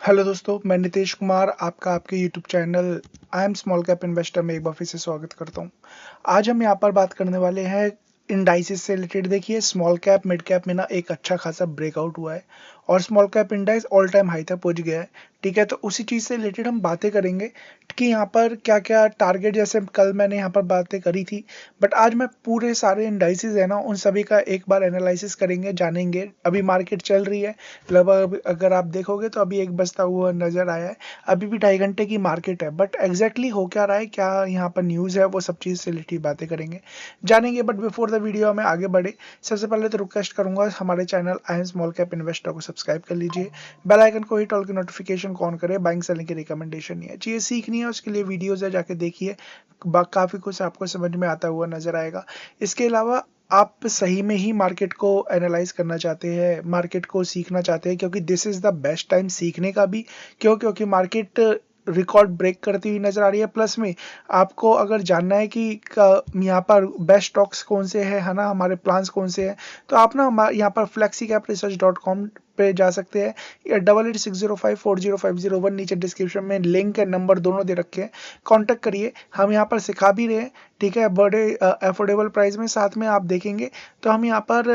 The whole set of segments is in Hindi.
हेलो दोस्तों, मैं नितेश कुमार आपका आपके YouTube channel I am small cap investor में एक बार फिर से स्वागत करता हूं। आज हम यहां पर बात करने वाले हैं इंडाइसिस से रिलेटेड। देखिए, स्मॉल कैप मिड कैप में ना एक अच्छा खासा ब्रेकआउट हुआ है और small cap index all time high तक पहुंच गया है। ठीक है, तो उसी चीज़ से रिलेटेड हम बातें करेंगे कि यहाँ पर क्या क्या टारगेट, जैसे कल मैंने यहाँ पर बातें करी थी, बट आज मैं पूरे सारे इंडाइसिस है ना उन सभी का एक बार एनालिसिस करेंगे, जानेंगे। अभी मार्केट चल रही है लगभग, अगर आप देखोगे तो अभी एक बजता हुआ नजर आया है। अभी भी 2.5 घंटे की मार्केट है, बट एग्जैक्टली हो क्या रहा है, क्या यहाँ पर न्यूज़ है, वो सब चीज़ से रिलेटेड बातें करेंगे, जानेंगे। बट बिफोर द वीडियो में आगे बढ़े, सबसे पहले तो रिक्वेस्ट करूंगा हमारे channel I am small cap investor को सब्सक्राइब कर लीजिए, बेल आइकन को हिट, ऑल की नोटिफिकेशन को ऑन करें। बाइंग सेलिंग की रिकमेंडेशन नहीं है, चीज़ें सीखनी है उसके लिए वीडियोज़ है, जाके देखिए, काफ़ी कुछ आपको समझ में आता हुआ नजर आएगा। इसके अलावा आप सही में ही मार्केट को एनालाइज करना चाहते हैं, मार्केट को सीखना चाहते हैं, क्योंकि this is the best time सीखने का भी। क्योंकि मार्केट रिकॉर्ड ब्रेक करती हुई नजर आ रही है। प्लस में आपको अगर जानना है कि यहाँ पर बेस्ट स्टॉक्स कौन से हैं, है ना, हमारे प्लान्स कौन से हैं, तो आप ना यहाँ पर flexicap.research.com पे जा सकते हैं, या 8860540501, नीचे डिस्क्रिप्शन में लिंक है, नंबर दोनों दे रखे हैं, कांटेक्ट करिए। हम यहाँ पर सिखा भी रहे हैं, ठीक है, बड़े अफोर्डेबल प्राइस में। साथ में आप देखेंगे तो हम यहाँ पर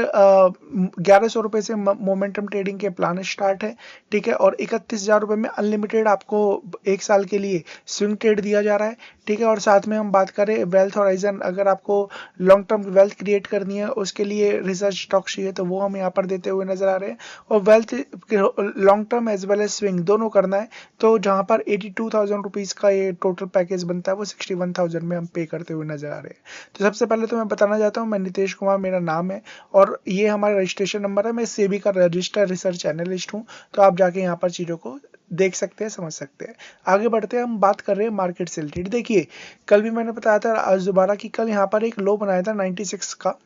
1100 रुपये से मोमेंटम ट्रेडिंग के प्लान स्टार्ट है, ठीक है, और 31,000 रुपये में अनलिमिटेड आपको एक साल के लिए स्विंग ट्रेड दिया जा रहा है, ठीक है। और साथ में हम बात करें वेल्थ होराइजन, अगर आपको लॉन्ग टर्म वेल्थ क्रिएट करनी है, उसके लिए रिसर्च स्टॉक चाहिए, तो वो हम यहाँ पर देते हुए नजर आ रहे हैं। और wealth long term as well as swing दोनों करना है, तो जहाँ पर 82,000 रुपीज़ का ये टोटल पैकेज बनता है, वो 61,000 में हम पे करते हुए नजर आ रहे हैं। तो सबसे पहले तो मैं बताना चाहता हूँ, मैं नितेश कुमार मेरा नाम है, और ये हमारा रजिस्ट्रेशन नंबर है। मैं सेबी का रजिस्टर्ड रिसर्च एनालिस्ट हूँ, तो आप जाके यहाँ पर चीज़ों को देख सकते हैं, समझ सकते हैं। आगे बढ़ते हैं, हम बात कर रहे हैं मार्केट से रिलेटेड। देखिए, कल भी मैंने बताया था, आज दोबारा कि कल यहाँ पर एक लो बनाया था 96 का,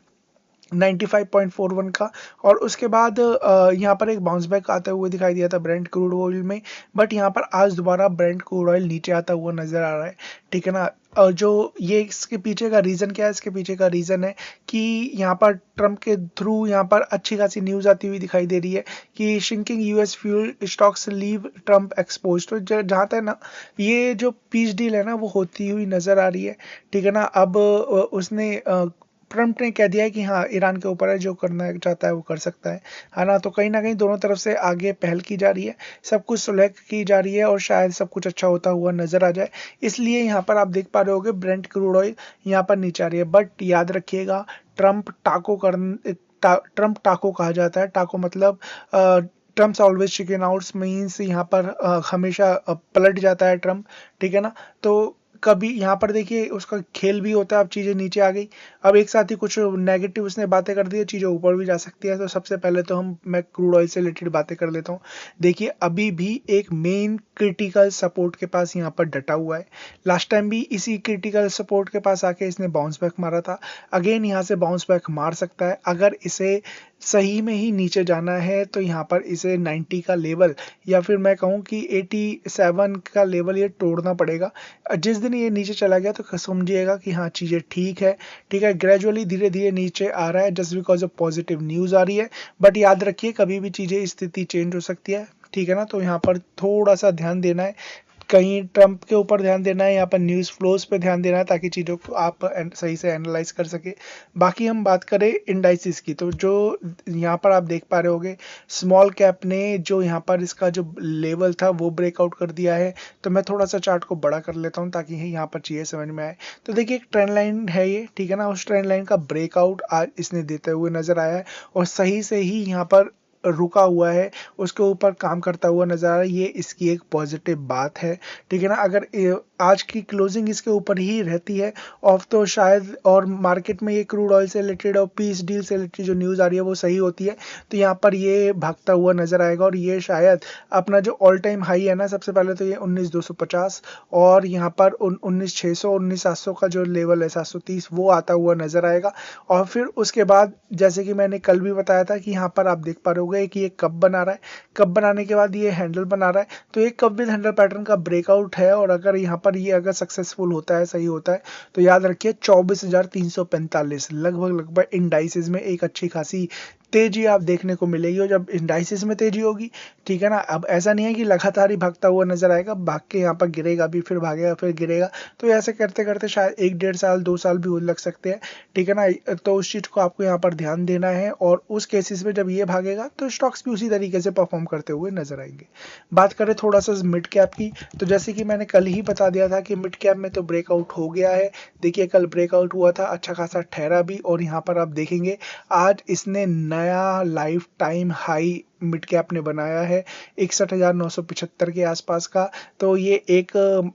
95.41 का, और उसके बाद यहाँ पर एक बाउंस बैक आता हुआ दिखाई दिया था ब्रेंट क्रूड ऑयल में। बट यहाँ पर आज दोबारा ब्रेंट क्रूड ऑयल नीचे आता हुआ नजर आ रहा है, ठीक है ना। और जो ये इसके पीछे का रीज़न क्या है, इसके पीछे का रीज़न है कि यहाँ पर ट्रंप के थ्रू यहाँ पर अच्छी खासी न्यूज़ आती हुई दिखाई दे रही है कि sinking US fuel stocks leave Trump exposed. तो जहाँ तक ना ये जो पीस डील है ना, वो होती हुई नज़र आ रही है, ठीक है ना। अब उसने ट्रम्प ने कह दिया है कि हाँ, ईरान के ऊपर है, जो करना चाहता है वो कर सकता है ना। तो कहीं ना कहीं दोनों तरफ से आगे पहल की जा रही है, सब कुछ सुलह की जा रही है, और शायद सब कुछ अच्छा होता हुआ नजर आ जाए। इसलिए यहाँ पर आप देख पा रहे होगे ब्रेंट क्रूड ऑयल यहाँ पर नीचे आ रही है। बट याद रखिएगा, ट्रम्प टाको कर ट्रम्प टाको कहा जाता है। टाको मतलब Trump always chicken outs, means यहाँ पर हमेशा पलट जाता है ट्रम्प, ठीक है ना। तो कभी यहाँ पर देखिए उसका खेल भी होता है। अब चीज़ें नीचे आ गई, अब एक साथ ही कुछ नेगेटिव उसने बातें कर दी है, चीज़ें ऊपर भी जा सकती है। तो सबसे पहले तो मैं क्रूड ऑयल से रिलेटेड बातें कर लेता हूँ। देखिए, अभी भी एक मेन क्रिटिकल सपोर्ट के पास यहाँ पर डटा हुआ है। लास्ट टाइम भी इसी क्रिटिकल सपोर्ट के पास आके इसने बाउंस बैक मारा था, अगेन यहाँ से बाउंस बैक मार सकता है। अगर इसे सही में ही नीचे जाना है तो यहाँ पर इसे 90 का लेवल, या फिर मैं कहूँ कि 87 का लेवल ये तोड़ना पड़ेगा। जिस दिन ये नीचे चला गया तो समझिएगा कि हाँ, चीज़ें ठीक है, ठीक है। ग्रेजुअली धीरे धीरे नीचे आ रहा है, just because of positive news आ रही है। बट याद रखिए, कभी भी चीज़ें स्थिति चेंज हो सकती है, ठीक है ना। तो यहाँ पर थोड़ा सा ध्यान देना है, कहीं ट्रंप के ऊपर ध्यान देना है, यहाँ पर न्यूज़ फ्लोज पे ध्यान देना है, ताकि चीज़ों को आप सही से एनालाइज कर सके। बाकी हम बात करें इंडाइसिस की, तो जो यहाँ पर आप देख पा रहे होगे, स्मॉल कैप ने जो यहाँ पर इसका जो लेवल था वो ब्रेकआउट कर दिया है। तो मैं थोड़ा सा चार्ट को बड़ा कर लेता हूँ ताकि यहाँ पर चीज़ें समझ में आए। तो देखिए, एक ट्रेंड लाइन है ये, ठीक है ना, उस ट्रेंड लाइन का ब्रेकआउट आज इसने देते हुए नजर आया है, और सही से ही यहाँ पर रुका हुआ है, उसके ऊपर काम करता हुआ नजर आ रहा है। ये इसकी एक पॉजिटिव बात है, ठीक है ना। अगर आज की क्लोजिंग इसके ऊपर ही रहती है ऑफ, तो शायद, और मार्केट में ये क्रूड ऑयल से रिलेटेड और पीस डील से रिलेटेड जो न्यूज़ आ रही है वो सही होती है, तो यहाँ पर ये भागता हुआ नजर आएगा, और ये शायद अपना जो ऑल टाइम हाई है ना, सबसे पहले तो ये 19,250, और यहाँ पर 19,600 19,700 का जो लेवल है 730, वो आता हुआ नजर आएगा। और फिर उसके बाद, जैसे कि मैंने कल भी बताया था कि यहाँ पर आप देख पा रहे होगे कि ये कप बना रहा है, कप बनाने के बाद ये हैंडल बना रहा है, तो एक कप विद हैंडल पैटर्न का ब्रेकआउट है। और अगर यहाँ पर ये अगर सक्सेसफुल होता है, सही होता है, तो याद रखिए 24,345 लगभग लगभग इंडाइसिस में एक अच्छी खासी तेजी आप देखने को मिलेगी। और जब इंडाइसिस में तेजी होगी, ठीक है ना, अब ऐसा नहीं है कि लगातार ही भागता हुआ नजर आएगा, भाग के यहाँ पर गिरेगा भी, फिर भागेगा, फिर गिरेगा। तो ऐसे करते करते शायद 1 डेढ़ साल 2 साल भी लग सकते हैं, ठीक है ना। तो उस चीज को आपको यहाँ पर ध्यान देना है। और उस केसेस में जब ये भागेगा तो स्टॉक्स भी उसी तरीके से परफॉर्म करते हुए नजर आएंगे। बात करें थोड़ा सा मिड कैप की, तो जैसे कि मैंने कल ही बता दिया था कि मिड कैप में तो ब्रेकआउट हो गया है। देखिए कल ब्रेकआउट हुआ था, अच्छा खासा ठहरा भी, और यहाँ पर आप देखेंगे आज इसने नया life time high mid cap ने बनाया है 61,975 के आसपास का। तो ये एक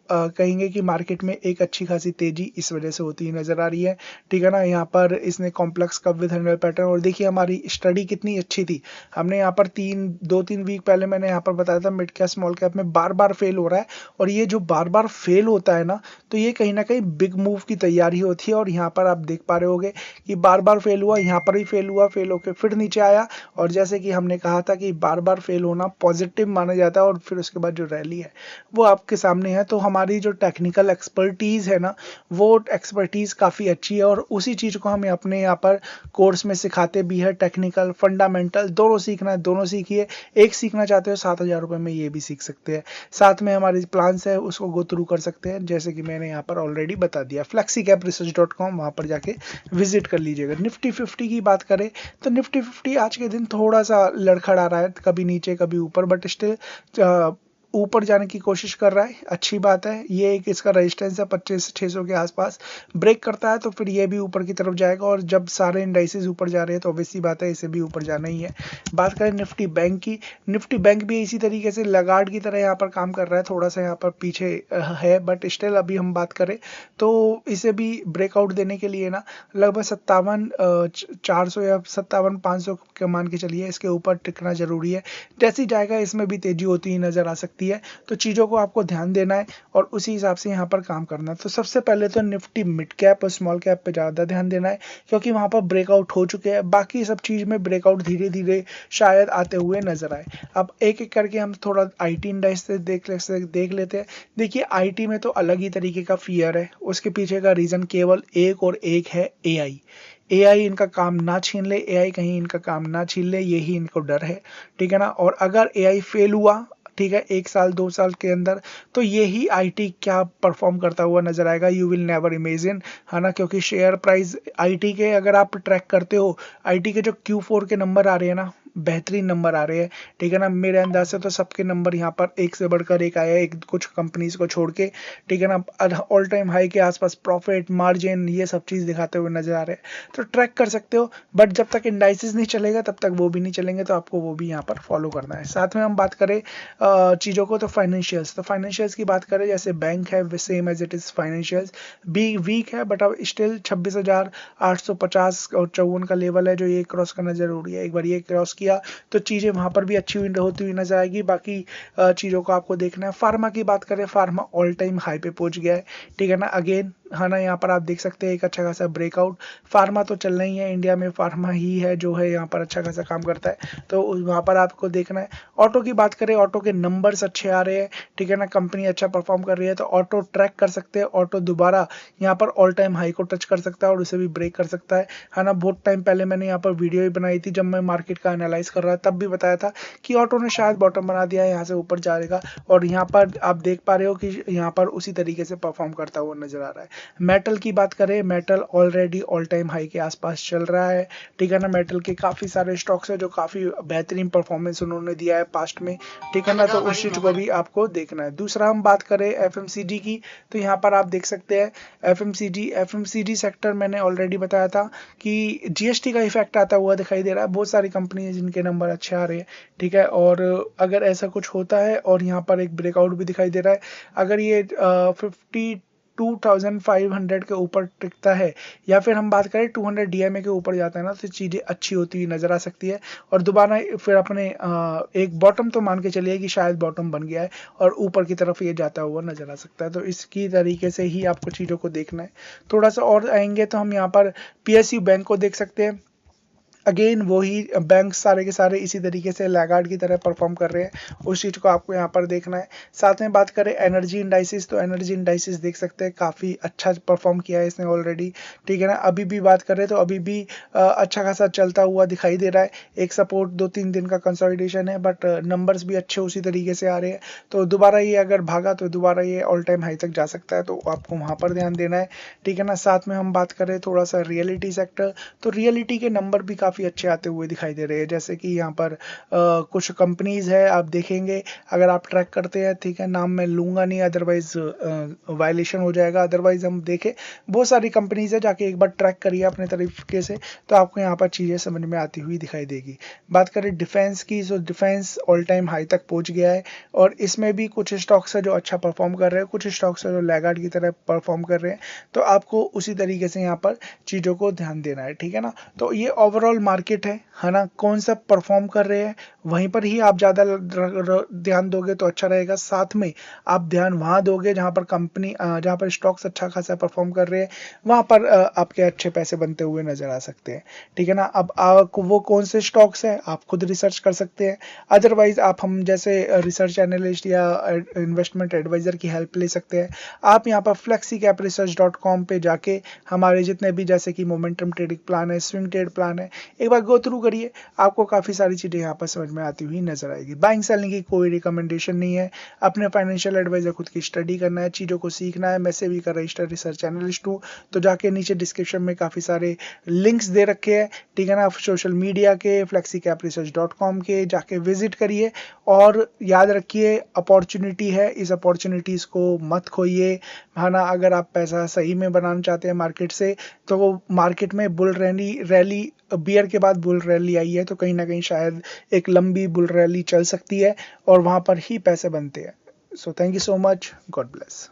कहेंगे कि मार्केट में एक अच्छी खासी तेजी इस वजह से होती नजर आ रही है, ठीक है ना। यहाँ पर इसने complex cup with handle pattern, और देखिए हमारी स्टडी कितनी अच्छी थी। हमने यहाँ पर 2-3 वीक पहले मैंने यहाँ पर बताया था मिड कैप स्मॉल कैप में बार बार फेल हो रहा है। और ये जो बार बार फेल होता है ना, तो ये कहीं ना कहीं बिग मूव की तैयारी होती है। और यहाँ पर आप देख पा रहे होगे कि बार बार फेल हुआ, यहाँ पर भी फेल हुआ, फेल होकर फिर नीचे आया। और जैसे कि हमने कहा था कि बार बार फेल होना पॉजिटिव माना जाता है, और फिर उसके बाद जो रैली है वो आपके सामने है। तो हमारी जो टेक्निकल एक्सपर्टीज है ना, वो एक्सपर्टीज काफ़ी अच्छी है, और उसी चीज़ को हमें अपने यहाँ पर कोर्स में सिखाते भी है। टेक्निकल फंडामेंटल दोनों सीखना है, दोनों सीखिए। एक सीखना चाहते हो 7,000 रुपये में ये भी सीख सकते हैं। साथ में हमारे प्लान्स है उसको गो थ्रू कर सकते हैं, जैसे कि मैंने यहाँ पर ऑलरेडी बता दिया। flexicapresearch.com, वहाँ पर जाके विजिट कर लीजिएगा। निफ्टी 50 की बात करें तो निफ्टी 50 आज के दिन थोड़ा सा लड़खड़ा रहा है, कभी नीचे कभी ऊपर, बट स्टिल ऊपर जाने की कोशिश कर रहा है, अच्छी बात है। ये एक इसका रेजिस्टेंस है 25,600 के आसपास, ब्रेक करता है तो फिर ये भी ऊपर की तरफ जाएगा। और जब सारे इंडाइसेस ऊपर जा रहे हैं तो ऑब्वियसली बात है इसे भी ऊपर जाना ही है। बात करें निफ्टी बैंक की, निफ्टी बैंक भी इसी तरीके से लगार्ड की तरह यहाँ पर काम कर रहा है, थोड़ा सा यहाँ पर पीछे है, बट स्टिल अभी हम बात करें तो इसे भी ब्रेकआउट देने के लिए ना लगभग 57,400 या 57,500 के मान के चलिए, इसके ऊपर टिकना जरूरी है। जैसे ही जाएगा इसमें भी तेजी होती ही नजर आ सकती है। तो चीज़ों को आपको ध्यान देना है और उसी हिसाब से यहाँ पर काम करना है। तो सबसे पहले तो निफ्टी मिड कैप और स्मॉल कैप पे ज़्यादा ध्यान देना है, क्योंकि वहाँ पर ब्रेकआउट हो चुके हैं। बाकी सब चीज़ में ब्रेकआउट धीरे धीरे शायद आते हुए नजर आए। अब एक एक करके हम थोड़ा आईटी इंडेक्स से देख लेते हैं। देखिए आईटी में तो अलग ही तरीके का फियर है, उसके पीछे का रीज़न केवल एक और एक है एआई इनका काम ना छीन ले, एआई कहीं इनका काम ना छीन ले, यही इनको डर है, ठीक है ना। और अगर एआई फेल हुआ, ठीक है, 1 साल 2 साल के अंदर, तो यही आईटी क्या परफॉर्म करता हुआ नजर आएगा, यू विल नेवर इमेजिन, है ना। क्योंकि शेयर प्राइस आईटी के अगर आप ट्रैक करते हो, आईटी के जो Q4 के नंबर आ रहे हैं ना, बेहतरीन नंबर आ रहे हैं, ठीक है ना। मेरे अंदाज से तो सबके नंबर यहाँ पर एक से बढ़कर एक आया है, एक कुछ कंपनीज को छोड़ के, ठीक है ना। ऑल टाइम हाई के आसपास प्रॉफिट मार्जिन ये सब चीज़ दिखाते हुए नजर आ रहे हैं, तो ट्रैक कर सकते हो। बट जब तक इंडाइसिस नहीं चलेगा तब तक वो भी नहीं चलेंगे, तो आपको वो भी यहाँ पर फॉलो करना है। साथ में हम बात करें चीज़ों को, तो फाइनेंशियल्स की बात करें, जैसे बैंक है same as it is, financials भी वीक है, बट अब स्टिल 26,850 और 54 का लेवल है जो ये क्रॉस करना जरूरी है। एक बार ये क्रॉस किया तो चीज़ें वहाँ पर भी अच्छी होती हुई नजर आएगी। बाकी चीज़ों को आपको देखना है। फार्मा की बात करें, फार्मा ऑल टाइम हाई पे पहुंच गया है, ठीक है ना। अगेन है ना, यहाँ पर आप देख सकते हैं एक अच्छा खासा ब्रेकआउट। फार्मा तो चलना ही है, इंडिया में फार्मा ही है जो है यहाँ पर अच्छा खासा काम करता है, तो वहाँ पर आपको देखना है। ऑटो की बात करें, ऑटो के नंबर्स अच्छे आ रहे हैं, ठीक है ना, कंपनी अच्छा परफॉर्म कर रही है, तो ऑटो ट्रैक कर सकते हैं। ऑटो दोबारा यहाँ पर ऑल टाइम हाई को टच कर सकता है और उसे भी ब्रेक कर सकता है ना। बहुत टाइम पहले मैंने यहाँ पर वीडियो ही बनाई थी, जब मैं मार्केट का एनालाइज कर रहा था, तब भी बताया था कि ऑटो ने शायद बॉटम बना दिया है, यहाँ से ऊपर जाएगा। और यहाँ पर आप देख पा रहे हो कि यहाँ पर उसी तरीके से परफॉर्म करता हुआ नजर आ रहा है। मेटल की बात करें, metal already all time high के आसपास चल रहा है, ठीक है ना। मेटल के काफी सारे स्टॉक्स है जो काफी बेहतरीन परफॉर्मेंस उन्होंने दिया है पास्ट में, ठीक है ना। तो उस चीज को भी आपको देखना है। दूसरा हम बात करें एफएमसीजी की, तो यहाँ पर आप देख सकते हैं एफएमसीजी सेक्टर मैंने ऑलरेडी बताया था कि जीएसटी का इफेक्ट आता हुआ दिखाई दे रहा है। बहुत सारी कंपनी है जिनके नंबर अच्छे आ रहे हैं, ठीक है। और अगर ऐसा कुछ होता है और यहाँ पर एक ब्रेकआउट भी दिखाई दे रहा है, अगर ये 52,500 के ऊपर टिकता है, या फिर हम बात करें 200 डीएमए के ऊपर जाता है ना, तो चीज़ें अच्छी होती हुई नजर आ सकती है। और दोबारा फिर अपने एक बॉटम तो मान के चलिए कि शायद बॉटम बन गया है और ऊपर की तरफ ये जाता हुआ नजर आ सकता है। तो इसकी तरीके से ही आपको चीज़ों को देखना है। थोड़ा सा और आएंगे तो हम यहाँ पर पीएसयू बैंक को देख सकते हैं। अगेन वही बैंक सारे के सारे इसी तरीके से लैगार्ड की तरह परफॉर्म कर रहे हैं, उस चीज़ को आपको यहाँ पर देखना है। साथ में बात करें एनर्जी इंडाइसिस, तो एनर्जी इंडाइसिस देख सकते हैं काफ़ी अच्छा परफॉर्म किया है इसने ऑलरेडी, ठीक है ना। अभी भी बात करें तो अभी भी अच्छा खासा चलता हुआ दिखाई दे रहा है। एक सपोर्ट 2-3 दिन का कंसोलिडेशन है, बट नंबर्स भी अच्छे उसी तरीके से आ रहे हैं, तो दोबारा ये अगर भागा तो दोबारा ये ऑल टाइम हाई तक जा सकता है, तो आपको वहाँ पर ध्यान देना है, ठीक है ना। साथ में हम बात करें थोड़ा सा रियलिटी सेक्टर, तो रियलिटी के नंबर भी काफ़ी अच्छे आते हुए दिखाई दे रहे हैं। जैसे कि यहाँ पर कुछ कंपनीज है, आप देखेंगे अगर आप ट्रैक करते हैं, ठीक है, नाम मैं लूँगा नहीं अदरवाइज वायलेशन हो जाएगा। अदरवाइज हम देखें बहुत सारी कंपनीज है, जाके एक बार ट्रैक करिए अपने तरीके से, तो आपको यहाँ पर चीज़ें समझ में आती हुई दिखाई देगी। बात करें डिफेंस की, तो डिफेंस ऑल टाइम हाई तक पहुँच गया है, और इसमें भी कुछ स्टॉक्स है जो अच्छा परफॉर्म कर रहे हैं, कुछ स्टॉक्स है जो लैगार्ड की तरह परफॉर्म कर रहे हैं, तो आपको उसी तरीके से यहाँ पर चीज़ों को ध्यान देना है, ठीक है ना। तो ये ओवरऑल मार्केट है ना, कौन सा परफॉर्म कर रहे हैं वहीं पर ही आप ज़्यादा ध्यान दोगे तो अच्छा रहेगा। साथ में आप ध्यान वहाँ दोगे जहाँ पर जहाँ पर स्टॉक्स अच्छा खासा परफॉर्म कर रहे हैं, वहाँ पर आपके अच्छे पैसे बनते हुए नजर आ सकते हैं, ठीक है ना। अब आपको वो कौन से स्टॉक्स है आप खुद रिसर्च कर सकते हैं, अदरवाइज आप हम जैसे रिसर्च एनालिस्ट या इन्वेस्टमेंट एडवाइजर की हेल्प ले सकते हैं। आप यहाँ पर flexicapresearch.com पे जाके हमारे जितने भी जैसे कि मोमेंटम ट्रेडिंग प्लान है, स्विंग ट्रेड प्लान है, एक बार गो थ्रू करिए, आपको काफ़ी सारी चीज़ें यहाँ पर समझ में आती हुई नजर आएगी। बाइंग सेलिंग की कोई रिकमेंडेशन नहीं है, अपने फाइनेंशियल एडवाइजर खुद की स्टडी करना है, चीज़ों को सीखना है। मैं से भी कर रजिस्टर रिसर्च एनालिस्ट हूँ, तो जाके नीचे डिस्क्रिप्शन में काफ़ी सारे लिंक्स दे रखे हैं, ठीक है ना, सोशल मीडिया के, flexicapresearch.com के, जाके विजिट करिए। और याद रखिए अपॉर्चुनिटी है, इस अपॉर्चुनिटीज़ को मत खोइए, है ना। अगर आप पैसा सही में बनाना चाहते हैं मार्केट से, तो मार्केट में बुल रैली बियर के बाद बुल रैली आई है, तो कहीं ना कहीं शायद एक लंबी बुल रैली चल सकती है, और वहाँ पर ही पैसे बनते हैं। So thank you so much, God bless.